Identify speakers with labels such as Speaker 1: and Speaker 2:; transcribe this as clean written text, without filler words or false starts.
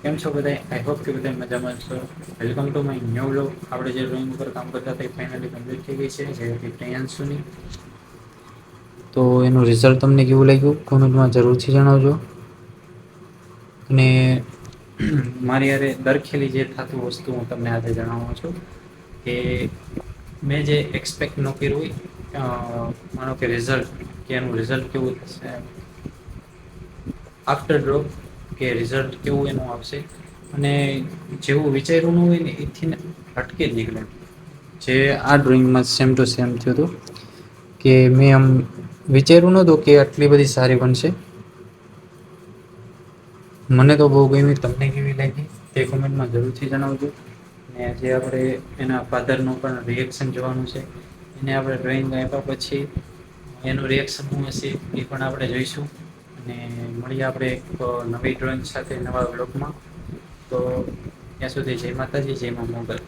Speaker 1: કેમ છો બધા? આઈ હોપ કે બધા મજામાં છો. Welcome to my new vlog. આપણે જે ડ્રોઈંગ ઉપર કામ કરતા હતા એ ફાઇનલી કમ્પ્લીટ થઈ ગઈ છે. જે પ્રિયાંશુની તો એનું રિઝલ્ટ તમને કેવું લાગ્યું કોમેન્ટમાં જરૂરથી જણાવજો. અને મારી હારે દરખેલી જે થતું વસ્તુ હું તમને આજે જણાવું છું કે મેં જે એક્સપેક્ટ ન કર્યું માનો કે રિઝલ્ટ કે એનું રિઝલ્ટ કેવું થશે આફ્ટર ડ્રોપ કે રિઝલ્ટ કેવું એનું આવશે અને જેવું વિચાર્યું ન હોય ને એથી ને હટકે જ નીકળે. જે આ ડ્રોઈંગમાં સેમ ટુ સેમ થયું હતું કે મેં આમ વિચાર્યું નહોતું કે આટલી બધી સારી બનશે. મને તો બહુ ગમી. તમને કેવી લાગી તે કોમેન્ટમાં જરૂરથી જણાવજો. ને જે આપણે એના ફાધરનું પણ રિએક્શન જોવાનું છે. એને આપણે ડ્રોઈંગ આપ્યા પછી એનું રિએક્શન શું હશે એ પણ આપણે જોઈશું. અને મળીએ આપણે એક નવી ડ્રોઈંગ સાથે નવા વ્લોગમાં. તો ત્યાં સુધી જય માતાજી, જય મા મોગલ.